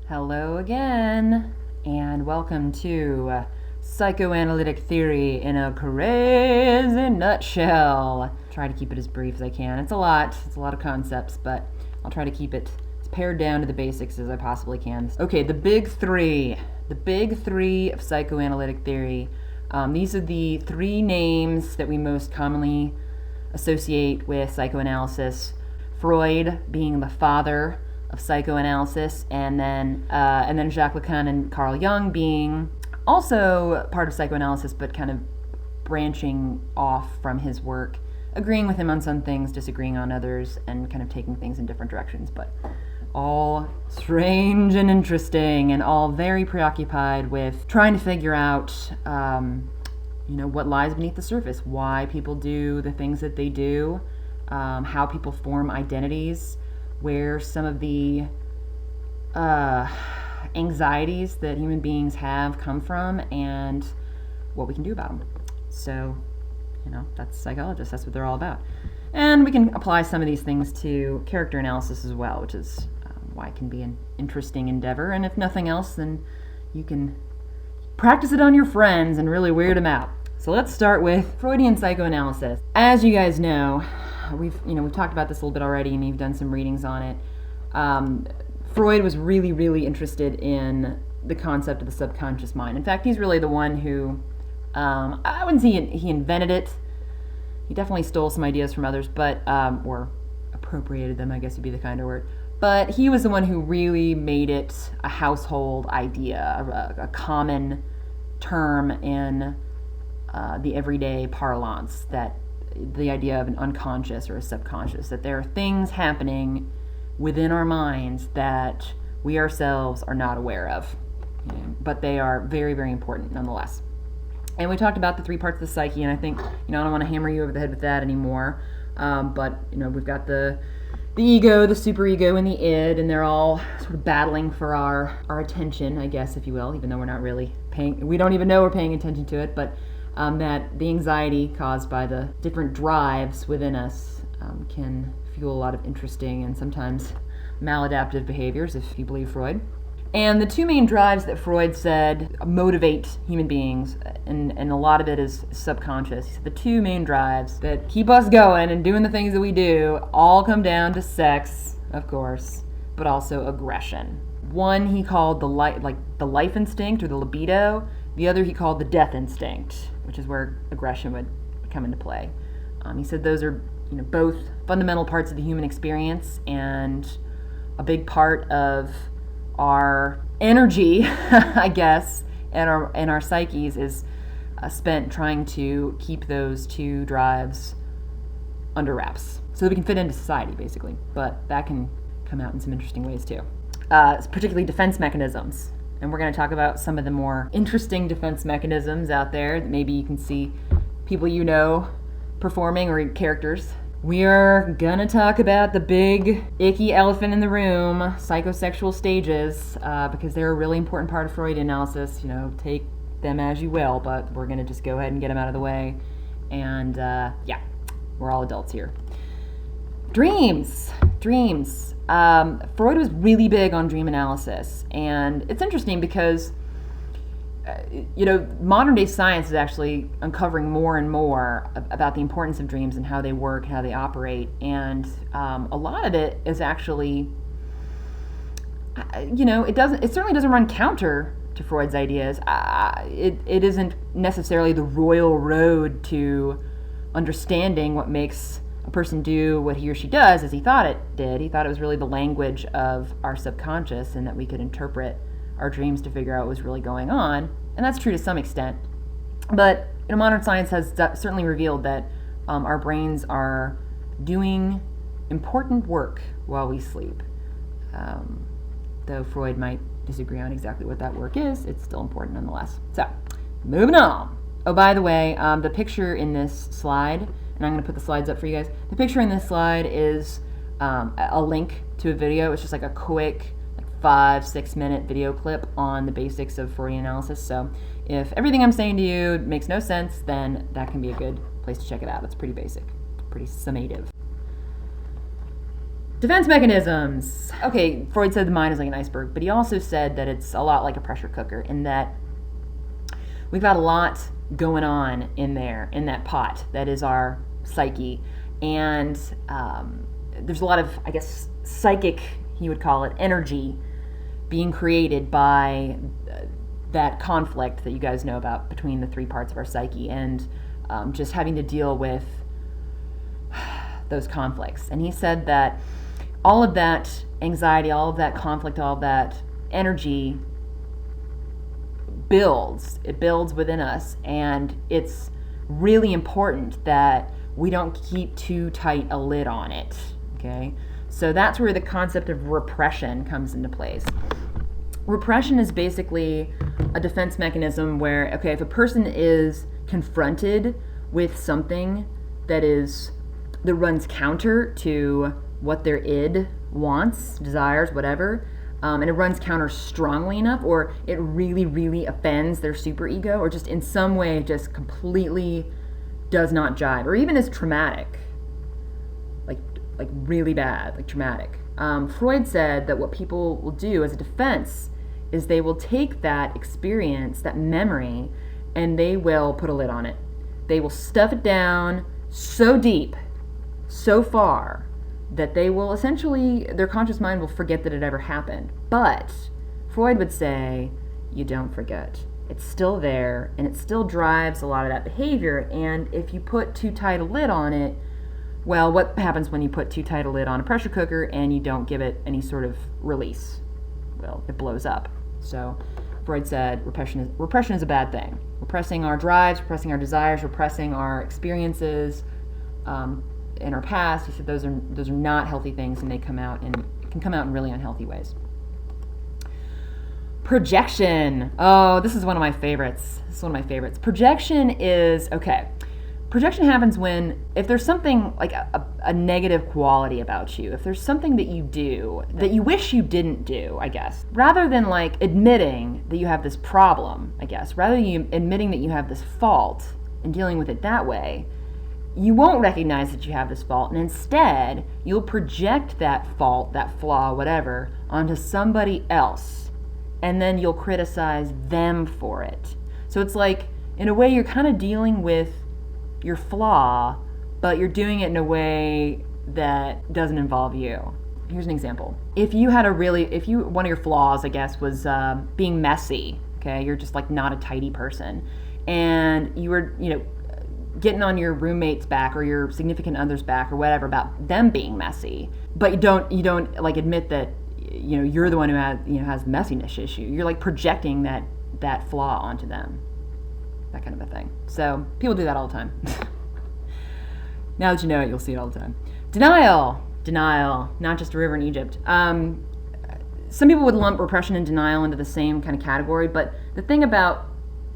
Hello again, and welcome to Psychoanalytic Theory in a Crazy Nutshell. Try to keep it as brief as I can. It's a lot of concepts, but I'll try to keep it as pared down to the basics as I possibly can. Okay, the big three of psychoanalytic theory. These are the three names that we most commonly associate with psychoanalysis. Freud being the father of psychoanalysis, and then Jacques Lacan and Carl Jung being also part of psychoanalysis, but kind of branching off from his work, agreeing with him on some things, disagreeing on others, and kind of taking things in different directions, but all strange and interesting, and all very preoccupied with trying to figure out what lies beneath the surface, why people do the things that they do, how people form identities, where some of the anxieties that human beings have come from, and what we can do about them. So, that's psychologists. That's what they're all about. And we can apply some of these things to character analysis as well, which is why it can be an interesting endeavor. And if nothing else, then you can practice it on your friends and really weird them out. So let's start with Freudian psychoanalysis. As you guys know, we've talked about this a little bit already, and you've done some readings on it. Freud was really, really interested in the concept of the subconscious mind. In fact, he's really the one who, I wouldn't say he invented it. He definitely stole some ideas from others, but or appropriated them, I guess would be the kinder word. But he was the one who really made it a household idea, a common term in the everyday parlance, that the idea of an unconscious or a subconscious, that there are things happening within our minds that we ourselves are not aware of, but they are very, very important nonetheless. And we talked about the three parts of the psyche, and I think, I don't want to hammer you over the head with that anymore, but, we've got the ego, the superego, and the id, and they're all sort of battling for our attention, I guess, if you will, even though we're not really we don't even know we're paying attention to it, but that the anxiety caused by the different drives within us can fuel a lot of interesting and sometimes maladaptive behaviors, if you believe Freud. And the two main drives that Freud said motivate human beings, and a lot of it is subconscious. He said the two main drives that keep us going and doing the things that we do all come down to sex, of course, but also aggression. One he called the life instinct, or the libido. The other he called the death instinct, which is where aggression would come into play. He said those are both fundamental parts of the human experience, and a big part of our energy, I guess, and our psyches is spent trying to keep those two drives under wraps so that we can fit into society, basically. But that can come out in some interesting ways too. Particularly defense mechanisms. And we're going to talk about some of the more interesting defense mechanisms out there that maybe you can see people performing, or characters. We are going to talk about the big, icky elephant in the room, psychosexual stages, because they're a really important part of Freudian analysis. Take them as you will, but we're going to just go ahead and get them out of the way. And we're all adults here. Dreams. Freud was really big on dream analysis, and it's interesting because modern day science is actually uncovering more and more about the importance of dreams and how they work, how they operate, and a lot of it is actually it certainly doesn't run counter to Freud's ideas. It isn't necessarily the royal road to understanding what makes a person do what he or she does as he thought it did. He thought it was really the language of our subconscious, and that we could interpret our dreams to figure out what was really going on. And that's true to some extent. But modern science has certainly revealed that our brains are doing important work while we sleep. Though Freud might disagree on exactly what that work is, it's still important nonetheless. So, moving on. Oh, by the way, the picture in this slide, and I'm going to put the slides up for you guys. The picture in this slide is a link to a video. It's just like a quick 5-6 minute video clip on the basics of Freudian analysis. So if everything I'm saying to you makes no sense, then that can be a good place to check it out. It's pretty basic, pretty summative. Defense mechanisms. Okay, Freud said the mind is like an iceberg, but he also said that it's a lot like a pressure cooker, in that we've got a lot going on in there, in that pot that is our psyche. And there's a lot of, I guess, psychic, he would call it, energy being created by that conflict that you guys know about between the three parts of our psyche, and just having to deal with those conflicts. And he said that all of that anxiety, all of that conflict, all of that energy it builds within us, and it's really important that we don't keep too tight a lid on it, okay? So that's where the concept of repression comes into place. Repression is basically a defense mechanism where, okay, if a person is confronted with something that runs counter to what their id wants, desires, whatever, and it runs counter strongly enough, or it really, really offends their superego, or just in some way just completely does not jive, or even is traumatic, like really bad, like traumatic. Freud said that what people will do as a defense is they will take that experience, that memory, and they will put a lid on it. They will stuff it down so deep, so far, that they will essentially, their conscious mind will forget that it ever happened. But Freud would say, you don't forget. It's still there, and it still drives a lot of that behavior. And if you put too tight a lid on it, well, what happens when you put too tight a lid on a pressure cooker and you don't give it any sort of release? Well, it blows up. So Freud said repression is a bad thing. Repressing our drives, repressing our desires, repressing our experiences in our past. He said those are not healthy things, and they can come out in really unhealthy ways. Projection. Oh, this is one of my favorites. Projection is, okay. Projection happens if there's something like a negative quality about you, if there's something that you do that you wish you didn't do, I guess, rather than like admitting that you have this problem, I guess, rather than you admitting that you have this fault and dealing with it that way, you won't recognize that you have this fault, and instead you'll project that fault, that flaw, whatever, onto somebody else, and then you'll criticize them for it. So it's like, in a way, you're kind of dealing with your flaw, but you're doing it in a way that doesn't involve you. Here's an example. If one of your flaws, I guess, was being messy, okay, you're just like not a tidy person, and you were, getting on your roommate's back or your significant other's back or whatever about them being messy, but you don't like admit that you're the one who has the messiness issue. You're like projecting that flaw onto them, that kind of a thing. So people do that all the time. Now that you know it, you'll see it all the time. Denial, not just a river in Egypt. Some people would lump repression and denial into the same kind of category, but the thing about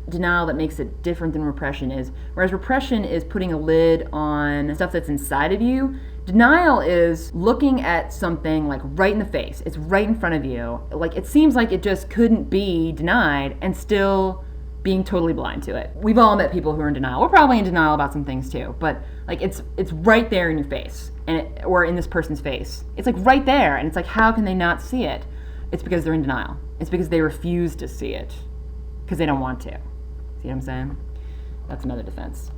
denial that makes it different than repression is, whereas repression is putting a lid on stuff that's inside of you, denial is looking at something like right in the face. It's right in front of you. Like it seems like it just couldn't be denied, and still being totally blind to it. We've all met people who are in denial. We're probably in denial about some things too, but like it's right there in your face, or in this person's face. It's like right there, and it's like, how can they not see it? It's because they're in denial. It's because they refuse to see it because they don't want to. See what I'm saying? That's another defense.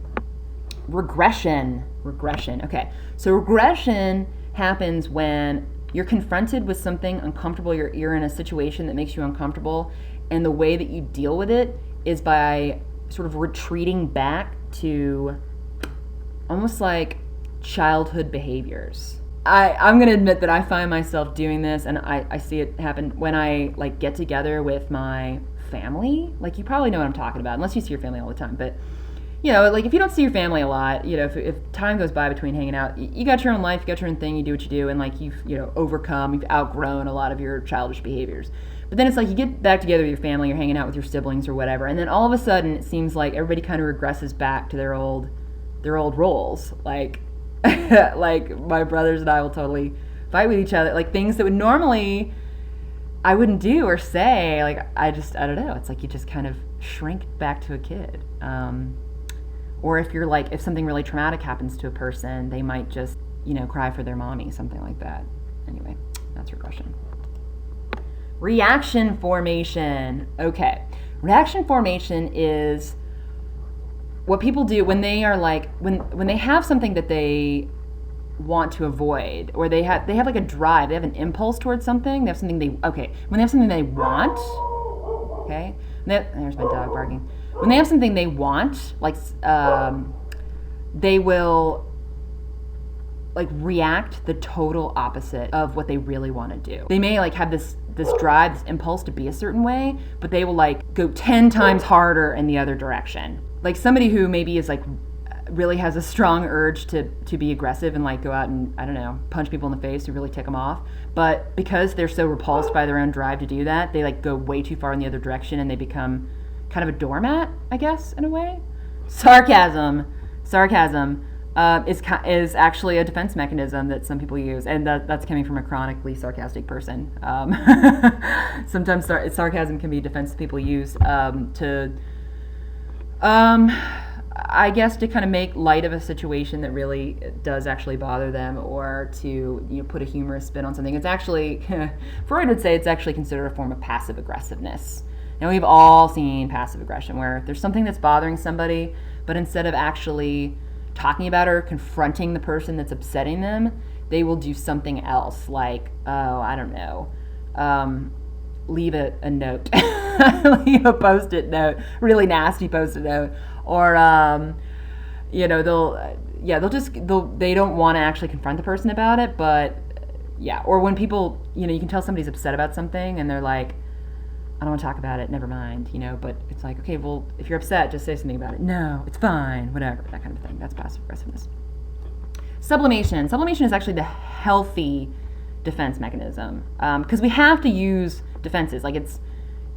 Regression. Okay, so regression happens when you're confronted with something uncomfortable. You're in a situation that makes you uncomfortable, and the way that you deal with it is by sort of retreating back to almost like childhood behaviors. I'm going to admit that I find myself doing this, and I see it happen when I like get together with my family. Like, you probably know what I'm talking about, unless you see your family all the time. But like if you don't see your family a lot, if time goes by between hanging out, you got your own life, you got your own thing, you do what you do, and like you've outgrown a lot of your childish behaviors. But then it's like you get back together with your family, you're hanging out with your siblings or whatever, and then all of a sudden it seems like everybody kind of regresses back to their old roles. Like like my brothers and I will totally fight with each other, like things that would normally I wouldn't do or say. Like I don't know. It's like you just kind of shrink back to a kid. Or if something really traumatic happens to a person, they might just cry for their mommy, something like that. anyway, that's regression. Reaction formation. Okay. Reaction formation is what people do when they are like, when they have something that they want to avoid, or they have like a drive, they have an impulse towards something, they have something when they have something they want, okay, there's my dog barking. When they have something they want, like they will like react the total opposite of what they really want to do. They may like have this drive, this impulse to be a certain way, but they will like go 10 times harder in the other direction. Like somebody who maybe is like really has a strong urge to be aggressive and like go out and, I don't know, punch people in the face to really tick them off. But because they're so repulsed by their own drive to do that, they like go way too far in the other direction and they become kind of a doormat, I guess, in a way. Sarcasm is actually a defense mechanism that some people use, and that's coming from a chronically sarcastic person. Sometimes sarcasm can be a defense that people use I guess to kind of make light of a situation that really does actually bother them, or to put a humorous spin on something. It's actually Freud would say it's actually considered a form of passive aggressiveness. Now we've all seen passive aggression where there's something that's bothering somebody, but instead of actually talking about or confronting the person that's upsetting them, they will do something else, like, oh, I don't know, leave a note, leave a Post-it note, really nasty Post-it note, or they don't want to actually confront the person about it, but yeah, or when people, you can tell somebody's upset about something and they're like, I don't want to talk about it, never mind, but it's like, okay, well, if you're upset, just say something about it. No, it's fine, whatever, that kind of thing. That's passive aggressiveness. Sublimation. Sublimation is actually the healthy defense mechanism, because we have to use defenses. Like it's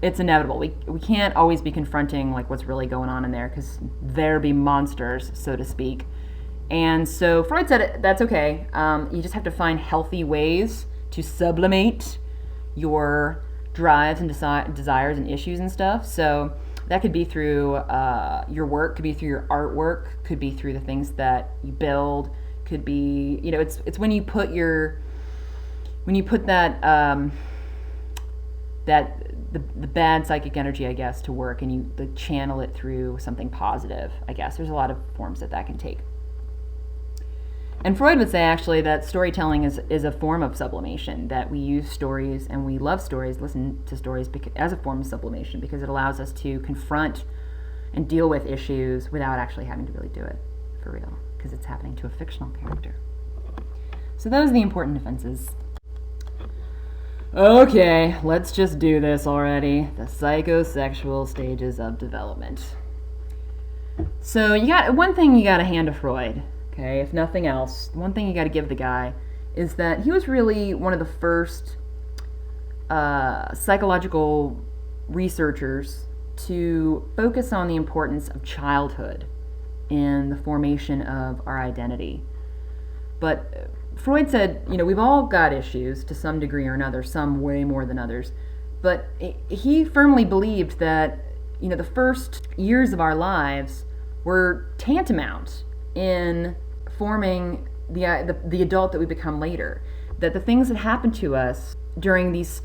inevitable. We can't always be confronting like what's really going on in there, because there be monsters, so to speak. And so Freud said that's okay. You just have to find healthy ways to sublimate your drives and desires and issues and stuff. So that could be through your work, could be through your artwork, could be through the things that you build, could be, it's when you put that the bad psychic energy, I guess, to work, and you channel it through something positive, I guess. There's a lot of forms that can take. And Freud would say, actually, that storytelling is a form of sublimation, that we use stories and we love stories, listen to stories as a form of sublimation, because it allows us to confront and deal with issues without actually having to really do it for real, because it's happening to a fictional character. So those are the important defenses. Okay, let's just do this already. The psychosexual stages of development. So one thing you got to hand to Freud. Okay, if nothing else, one thing you got to give the guy is that he was really one of the first psychological researchers to focus on the importance of childhood in the formation of our identity. But Freud said, we've all got issues to some degree or another, some way more than others. But he firmly believed that, the first years of our lives were tantamount in forming the adult that we become later. That the things that happen to us during these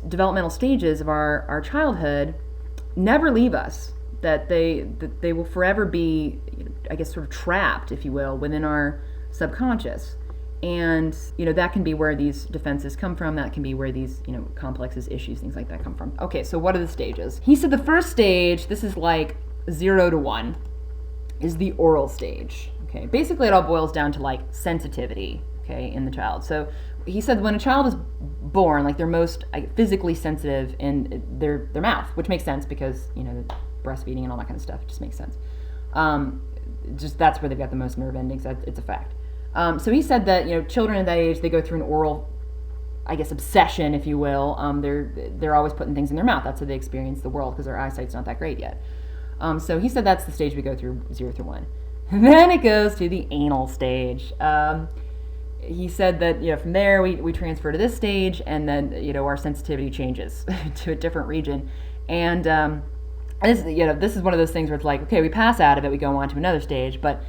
developmental stages of our childhood never leave us. That they will forever be, I guess, sort of trapped, if you will, within our subconscious. And that can be where these defenses come from. That can be where these complexes, issues, things like that come from. Okay, so what are the stages? He said the first stage, this is like 0 to 1, is the oral stage. Okay, basically it all boils down to like sensitivity, okay, in the child. So he said when a child is born, like they're most physically sensitive in their mouth, which makes sense because breastfeeding and all that kind of stuff, it just makes sense. Just that's where they've got the most nerve endings. It's a fact. So he said that children at that age, they go through an oral, I guess, obsession, if you will. They're always putting things in their mouth. That's how they experience the world because their eyesight's not that great yet. So he said that's the stage we go through, 0 through 1. Then it goes to the anal stage. He said that from there we transfer to this stage, and then our sensitivity changes to a different region. And this is one of those things where it's like, okay, we pass out of it, we go on to another stage, but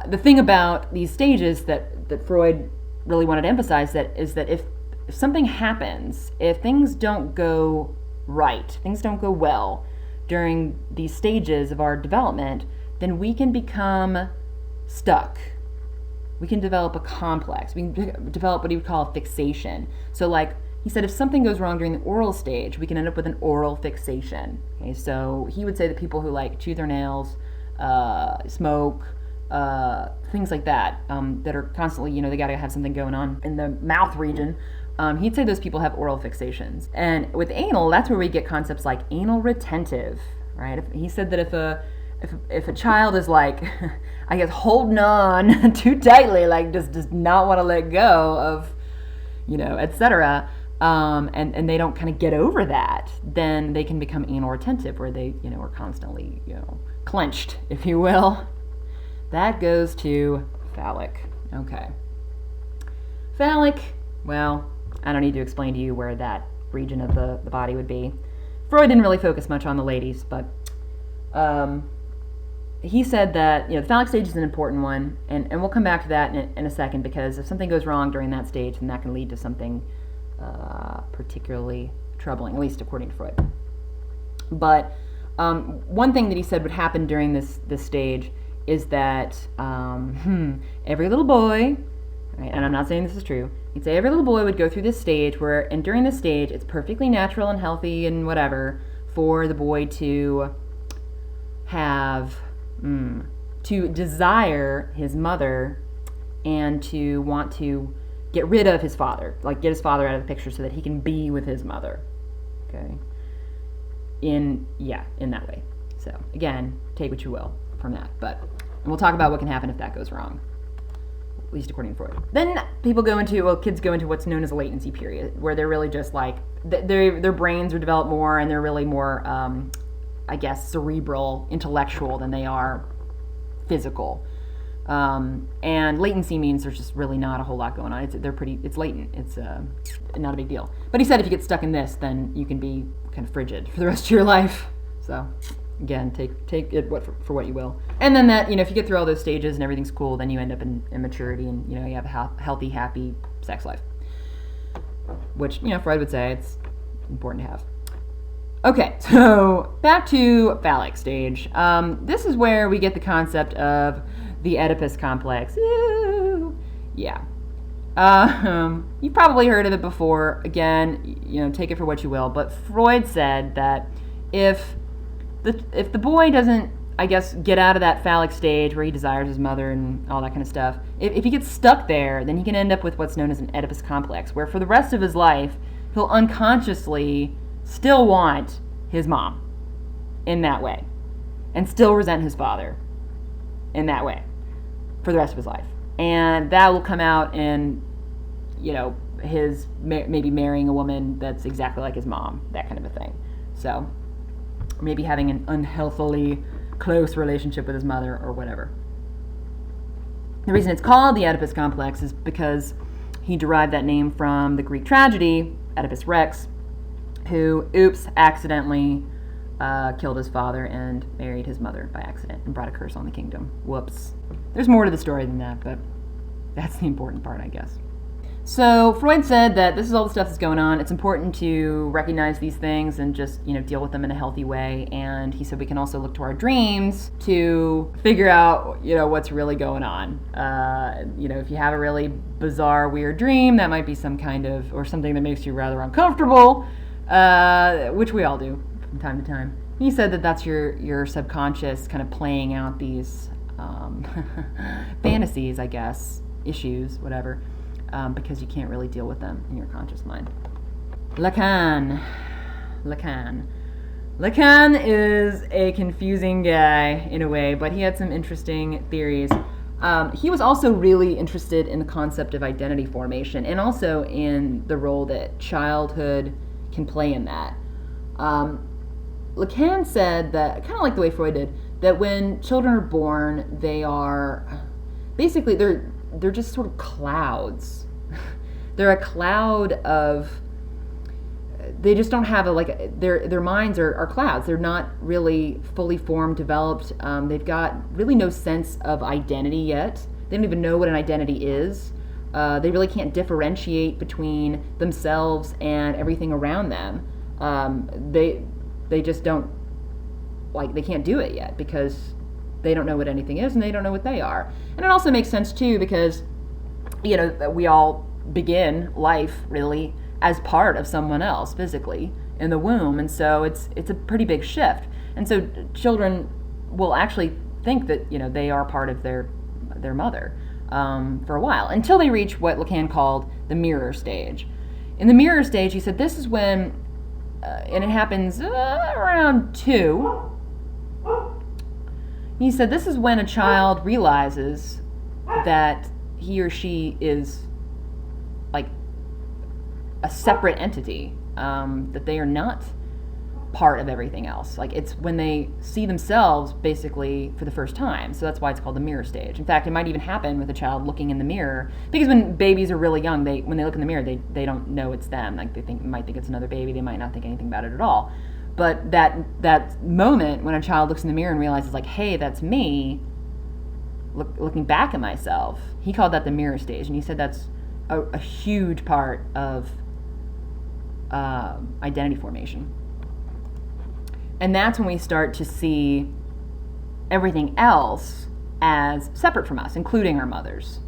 the thing about these stages that Freud really wanted to emphasize that is that if something happens, if things don't go right, things don't go well during these stages of our development, then we can become stuck. We can develop a complex. We can develop what he would call a fixation. So like he said, if something goes wrong during the oral stage, we can end up with an oral fixation. Okay, so he would say that people who like chew their nails, smoke, things like that, that are constantly, they got to have something going on in the mouth region. He'd say those people have oral fixations. And with anal, that's where we get concepts like anal retentive, right? He said that if a child is like, I guess, holding on too tightly, like just does not want to let go of, etc., and they don't kind of get over that, then they can become anal retentive, where they, are constantly, clenched, if you will. That goes to phallic. Okay. Phallic, well, I don't need to explain to you where that region of the body would be. Freud didn't really focus much on the ladies, but he said that the phallic stage is an important one, and we'll come back to that in a second, because if something goes wrong during that stage, then that can lead to something particularly troubling, at least according to Freud. But one thing that he said would happen during this stage is that every little boy, right, and I'm not saying this is true, he'd say every little boy would go through this stage and during this stage, it's perfectly natural and healthy and whatever for the boy to have, to desire his mother and to want to get rid of his father, like get his father out of the picture so that he can be with his mother. Okay. In that way. So again, take what you will from that, and we'll talk about what can happen if that goes wrong, at least according to Freud. Then kids go into what's known as a latency period, where they're really just like, their brains are developed more, and they're really more, cerebral, intellectual than they are physical. And latency means there's just really not a whole lot going on. It's latent. It's not a big deal. But he said if you get stuck in this, then you can be kind of frigid for the rest of your life. So again, take it for what you will. And then that, if you get through all those stages and everything's cool, then you end up in maturity, and you have a healthy, happy sex life, which Freud would say it's important to have. Okay, so back to phallic stage. This is where we get the concept of the Oedipus complex. Ooh. Yeah. You've probably heard of it before. Again, take it for what you will. But Freud said that if the boy doesn't, get out of that phallic stage where he desires his mother and all that kind of stuff, if he gets stuck there, then he can end up with what's known as an Oedipus complex, where for the rest of his life, he'll unconsciously still want his mom in that way, and still resent his father in that way for the rest of his life. And that will come out in, his maybe marrying a woman that's exactly like his mom, that kind of a thing. So maybe having an unhealthily close relationship with his mother or whatever. The reason it's called the Oedipus complex is because he derived that name from the Greek tragedy, Oedipus Rex, who, accidentally killed his father and married his mother by accident and brought a curse on the kingdom. Whoops. There's more to the story than that, but that's the important part, I guess. So Freud said that this is all the stuff that's going on. It's important to recognize these things and just, deal with them in a healthy way. And he said we can also look to our dreams to figure out, what's really going on. If you have a really bizarre, weird dream, that might be some kind of, or something that makes you rather uncomfortable, which we all do from time to time. He said that that's your subconscious kind of playing out these fantasies, I guess, issues, whatever, because you can't really deal with them in your conscious mind. Lacan is a confusing guy in a way, but he had some interesting theories. He was also really interested in the concept of identity formation, and also in the role that childhood can play in that. Lacan said that, kind of like the way Freud did, that when children are born, they are basically, they're just sort of clouds. They're a cloud of, they just don't have their minds are clouds. They're not really fully formed, developed. They've got really no sense of identity yet. They don't even know what an identity is. They really can't differentiate between themselves and everything around them. They just don't, they can't do it yet because they don't know what anything is and they don't know what they are. And it also makes sense too because, we all begin life really as part of someone else physically in the womb, and so it's a pretty big shift. And so children will actually think that they are part of their mother for a while, until they reach what Lacan called the mirror stage. In the mirror stage, he said this is when, and it happens around 2. He said this is when a child realizes that he or she is like a separate entity, that they are not part of everything else. It's when they see themselves basically for the first time. So that's why it's called the mirror stage. In fact, it might even happen with a child looking in the mirror, because when babies are really young, when they look in the mirror, they don't know it's them. They might think it's another baby. They might not think anything about it at all. But that moment when a child looks in the mirror and realizes hey, that's me, looking back at myself, he called that the mirror stage. And he said that's a huge part of identity formation. And that's when we start to see everything else as separate from us, including our mothers,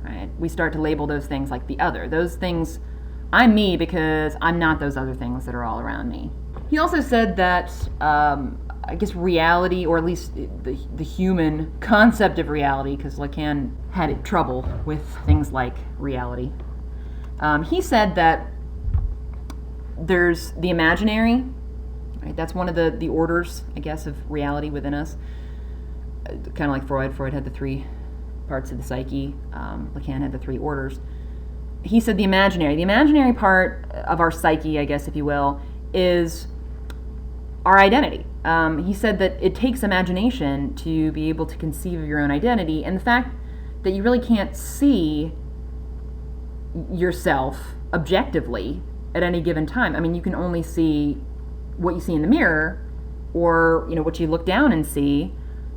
right? We start to label those things like the other. Those things, I'm me because I'm not those other things that are all around me. He also said that, I guess reality, or at least the human concept of reality, because Lacan had trouble with things like reality. He said that there's the imaginary, right? That's one of the orders, I guess, of reality within us. Kind of like Freud. Freud had the 3 parts of the psyche. Lacan had the 3 orders. He said the imaginary part of our psyche, I guess, if you will, is our identity. He said that it takes imagination to be able to conceive of your own identity, and the fact that you really can't see yourself objectively at any given time. I mean, you can only see what you see in the mirror, or what you look down and see.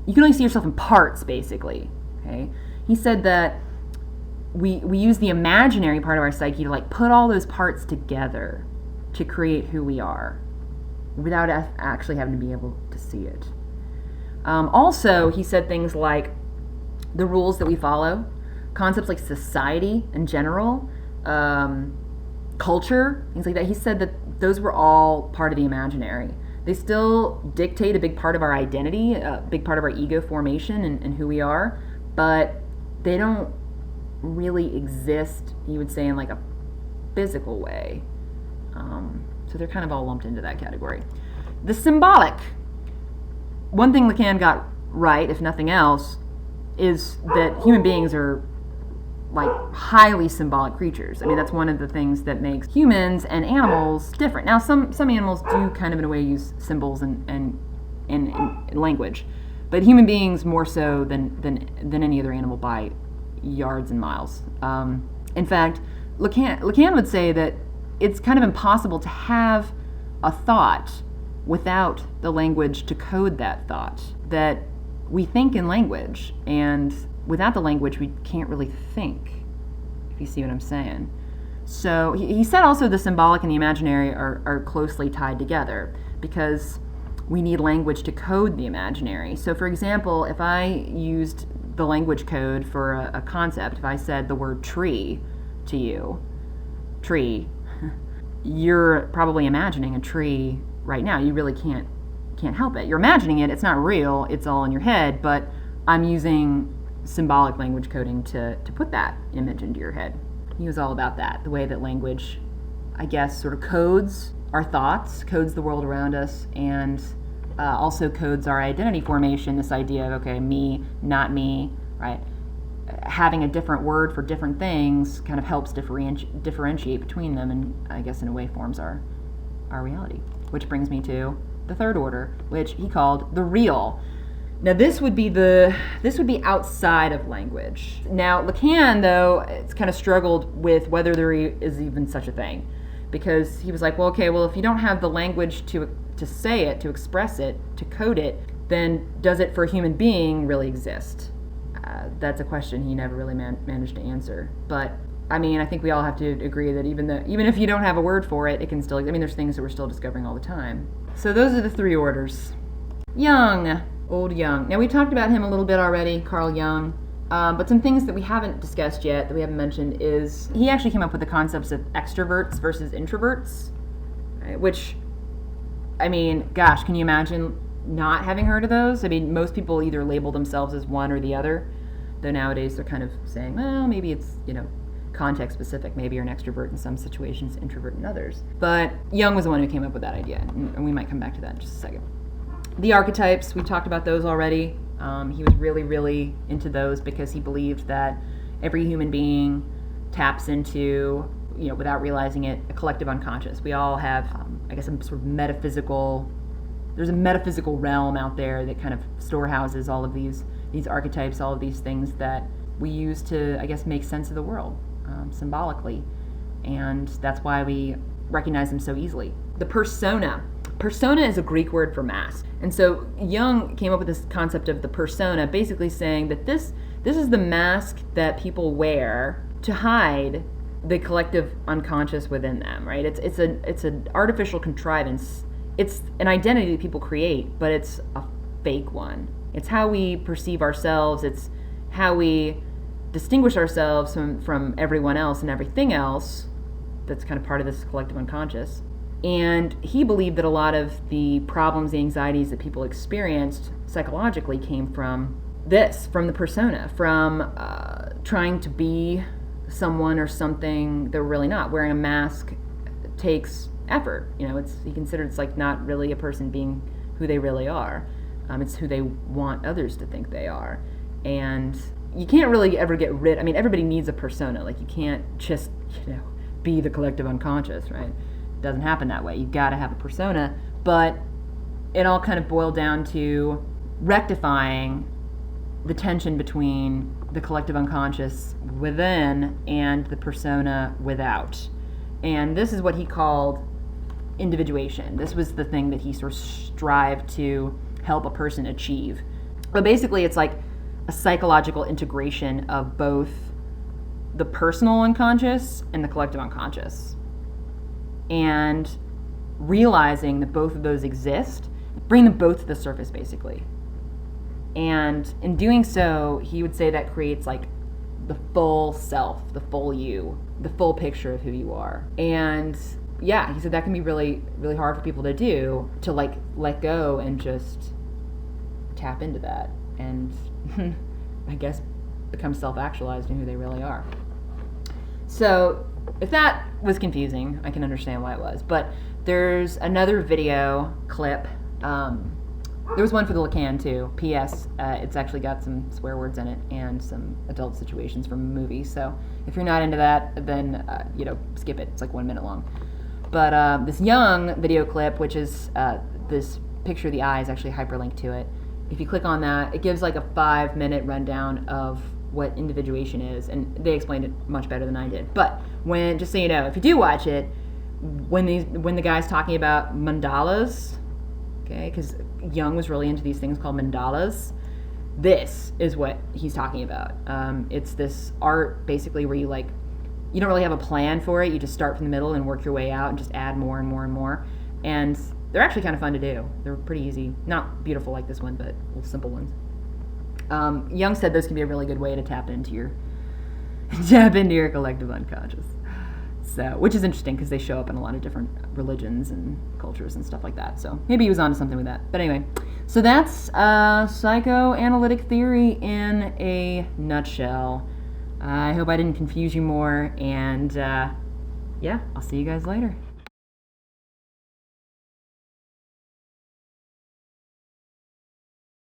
You can only see yourself in parts, basically. Okay. He said that we use the imaginary part of our psyche to put all those parts together to create who we are, without actually having to be able to see it. Also, he said things like the rules that we follow, concepts like society in general, culture, things like that. He said that those were all part of the imaginary. They still dictate a big part of our identity, a big part of our ego formation and who we are, but they don't really exist, he would say, in a physical way. So they're kind of all lumped into that category. The symbolic. One thing Lacan got right, if nothing else, is that human beings are highly symbolic creatures. I mean, that's one of the things that makes humans and animals different. Now, some animals do kind of in a way use symbols and language, but human beings more so than any other animal by yards and miles. In fact, Lacan would say that it's kind of impossible to have a thought without the language to code that thought. That we think in language, and without the language, we can't really think, if you see what I'm saying. So he said also the symbolic and the imaginary are closely tied together, because we need language to code the imaginary. So for example, if I used the language code for a concept, if I said the word tree to you, tree, you're probably imagining a tree right now. You really can't help it. You're imagining it. It's not real. It's all in your head, but I'm using symbolic language coding to put that image into your head. He was all about that, the way that language, I guess, sort of codes our thoughts, codes the world around us, and also codes our identity formation, this idea of, okay, me, not me, right? Having a different word for different things kind of helps differentiate between them, and I guess in a way forms our reality. Which brings me to the third order, which he called the real. Now this would be outside of language. Now Lacan, though, it's kind of struggled with whether there is even such a thing, because he was like, well, okay, well, if you don't have the language to say it, to express it, to code it, then does it for a human being really exist? that's a question he never really managed to answer. But I mean, I think we all have to agree that even if you don't have a word for it, it can still, I mean, there's things that we're still discovering all the time. So those are the three orders. Jung, old Jung. Now we talked about him a little bit already, Carl Jung. But some things that we haven't discussed yet, that we haven't mentioned, is he actually came up with the concepts of extroverts versus introverts, right? Which, I mean, gosh, can you imagine not having heard of those? I mean, most people either label themselves as one or the other, though nowadays they're kind of saying, well, maybe it's, context specific. Maybe you're an extrovert in some situations, introvert in others. But Jung was the one who came up with that idea, and we might come back to that in just a second. The archetypes, we talked about those already. He was really, really into those because he believed that every human being taps into, without realizing it, a collective unconscious. We all have, I guess, some sort of there's a metaphysical realm out there that kind of storehouses all of these archetypes, all of these things that we use to, I guess, make sense of the world symbolically. And that's why we recognize them so easily. The persona. Persona is a Greek word for mask. And so Jung came up with this concept of the persona, basically saying that this is the mask that people wear to hide the collective unconscious within them, right? It's an artificial contrivance. It's an identity that people create, but it's a fake one. It's how we perceive ourselves. It's how we distinguish ourselves from everyone else and everything else that's kind of part of this collective unconscious. And he believed that a lot of the problems, the anxieties that people experienced psychologically came from the persona, from trying to be someone or something they're really not. Wearing a mask takes effort. He considered it's like not really a person being who they really are. It's who they want others to think they are. And you can't really ever get rid, everybody needs a persona. Like, you can't just, be the collective unconscious, right? It doesn't happen that way. You've got to have a persona. But it all kind of boiled down to rectifying the tension between the collective unconscious within and the persona without. And this is what he called individuation. This was the thing that he sort of strived to help a person achieve. But basically, it's like a psychological integration of both the personal unconscious and the collective unconscious. And realizing that both of those exist, bring them both to the surface, basically. And in doing so, he would say that creates like the full self, the full you, the full picture of who you are. And yeah, he said that can be really, really hard for people to do, to like let go and just tap into that and I guess become self-actualized in who they really are. So if that was confusing, I can understand why it was. But there's another video clip. There was one for the Lacan too. P.S. It's actually got some swear words in it and some adult situations from a movie. So if you're not into that, then skip it. It's like 1 minute long. But this Jung video clip, which is this picture of the eye, is actually hyperlinked to it. If you click on that, it gives like a 5-minute rundown of what individuation is, and they explained it much better than I did. But just so you know, if you do watch it, when the guy's talking about mandalas, okay, because Jung was really into these things called mandalas, this is what he's talking about. It's this art basically where you don't really have a plan for it. You just start from the middle and work your way out and just add more and more and more. And they're actually kind of fun to do. They're pretty easy. Not beautiful like this one, but little simple ones. Jung said this can be a really good way to tap into your collective unconscious. So, which is interesting because they show up in a lot of different religions and cultures and stuff like that. So maybe he was onto something with that. But anyway, so that's psychoanalytic theory in a nutshell. I hope I didn't confuse you more. And yeah, I'll see you guys later.